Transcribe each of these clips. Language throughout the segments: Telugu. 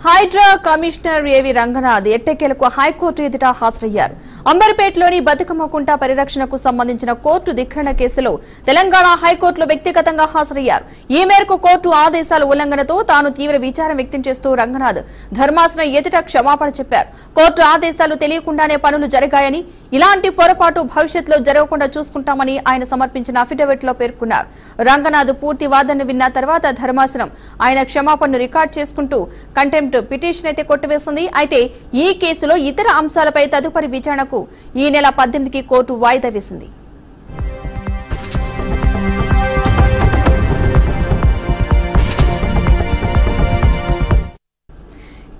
హైడ్రా కమిషనర్ ఏవి రంగనాథ్ ఎట్టకేలకు హైకోర్టు ఎదుట హాజరయ్యారు. అంబర్పేటలోని బతుకమ్మకుంట పరిరక్షణకు సంబంధించిన కోర్టు ధిక్కరణ కేసులో తెలంగాణ హైకోర్టులో వ్యక్తిగతంగా హాజరయ్యారు. ఈ మేరకు కోర్టు ఆదేశాల ఉల్లంఘనతో తాను తీవ్ర విచారం వ్యక్తం చేస్తూ రంగనాథ్ ధర్మాసనం ఎదుట క్షమాపణ చెప్పారు. కోర్టు ఆదేశాలు తెలియకుండానే పనులు జరిగాయని, ఇలాంటి పొరపాటు భవిష్యత్తులో జరగకుండా చూసుకుంటామని ఆయన సమర్పించిన అఫిడవిట్ లో పేర్కొన్నారు. రంగనాథ్ పూర్తి వాదనను విన్న తర్వాత ధర్మాసనం ఆయన క్షమాపణను రికార్డు చేసుకుంటూ కంటెంప్ట్ పిటిషన్ అయితే కొట్టివేసింది. అయితే ఈ కేసులో ఇతర అంశాలపై తదుపరి విచారణకు ఈ నెల 18కి కోర్టు వాయిదా వేసింది.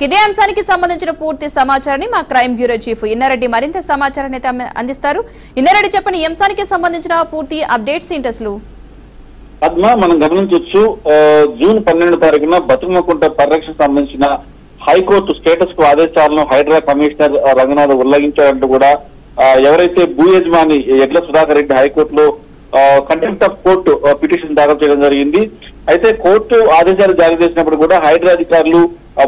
ఇదే అంశానికి సంబంధించిన పూర్తి సమాచారాన్ని మా క్రైమ్ బ్యూరో చీఫ్ ఇన్నారెడ్డి మరింత సమాచారాన్ని అయితే అందిస్తారు. ఇన్నారెడ్డి, చెప్పని ఈ అంశానికి సంబంధించిన పూర్తి అప్డేట్స్ ఏంటి అసలు? పద్మ, మనం గమనించవచ్చు, జూన్ 12వ తారీఖున బతుకమ్మకుంట పరిరక్షణ సంబంధించిన హైకోర్టు స్టేటస్ కు ఆదేశాలను హైడ్రా కమిషనర్ రంగనాథ్ ఉల్లంఘించారంటూ కూడా ఎవరైతే భూ యజమాని ఎడ్ల సుధాకర్ రెడ్డి హైకోర్టులో కంటెంప్ట్ ఆఫ్ కోర్టు పిటిషన్ దాఖలు చేయడం జరిగింది. అయితే కోర్టు ఆదేశాలు జారీ చేసినప్పుడు కూడా హైడ్రా అధికారులు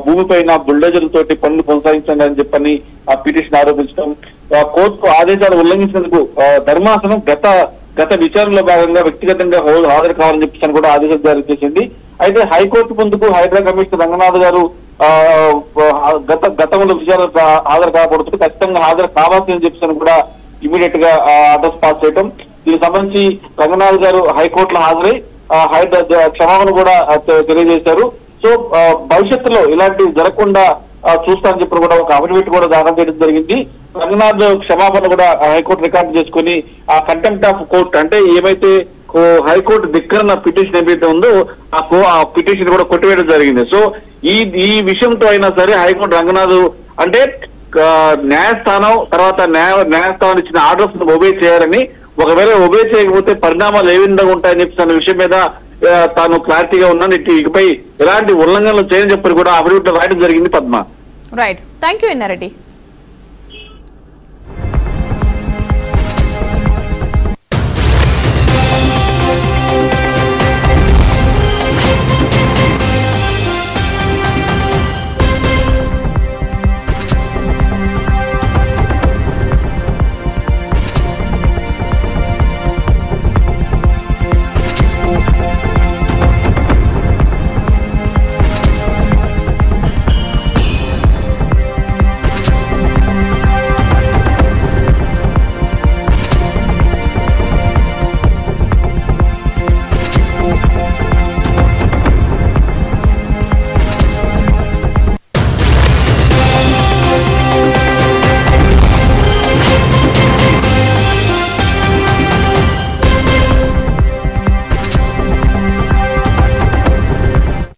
భూమిపైన బుల్డోజర్లతోటి పనులు కొనసాగించండి అని చెప్పని ఆ పిటిషన్ ఆరోపించడం, కోర్టు ఆదేశాలు ఉల్లంఘించినందుకు ధర్మాసనం గత విచారణలో భాగంగా వ్యక్తిగతంగా హాజరు కావాలని చెప్పేసి కూడా ఆదేశాలు జారీ చేసింది. అయితే హైకోర్టు ముందుకు హైడ్రా కమిషనర్ రంగనాథ్ గారు గతంలో విచారణ హాజరు కాకూడదు, ఖచ్చితంగా హాజరు కావాల్సిందని చెప్పేసి కూడా ఇమీడియట్ గా ఆర్డర్స్ పాస్ చేయడం. దీనికి సంబంధించి రంగనాథ్ గారు హైకోర్టులో హాజరై హైడ్రా క్షమాపణ కూడా తెలియజేశారు. సో భవిష్యత్తులో ఇలాంటివి జరగకుండా చూస్తానని చెప్పి కూడా ఒక అఫిడవిట్ కూడా దాఖలు చేయడం జరిగింది. రంగనాథ్ క్షమాపణ కూడా హైకోర్టు రికార్డు చేసుకుని ఆ కంటెంప్ట్ ఆఫ్ కోర్ట్ అంటే ఏమైతే హైకోర్టు ధిక్కరణ పిటిషన్ ఏదైతే ఉందో ఆ పిటిషన్ కూడా కొట్టివేయడం జరిగింది. సో ఈ విషయంతో అయినా సరే హైకోర్టు రంగనాథ్ అంటే న్యాయస్థానం తర్వాత న్యాయస్థానం ఇచ్చిన ఆర్డర్స్ ఒబే చేయాలని, ఒకవేళ ఒబే చేయకపోతే పరిణామాలు ఏ విధంగా ఉంటాయని చెప్పి అన్న విషయం మీద తాను క్లారిటీగా ఉన్నాను. ఇకపై ఎలాంటి ఉల్లంఘనలు చేయని చెప్పి కూడా అఫిడవిట్ రాయడం జరిగింది. Padma, right, thank you Inna Reddy.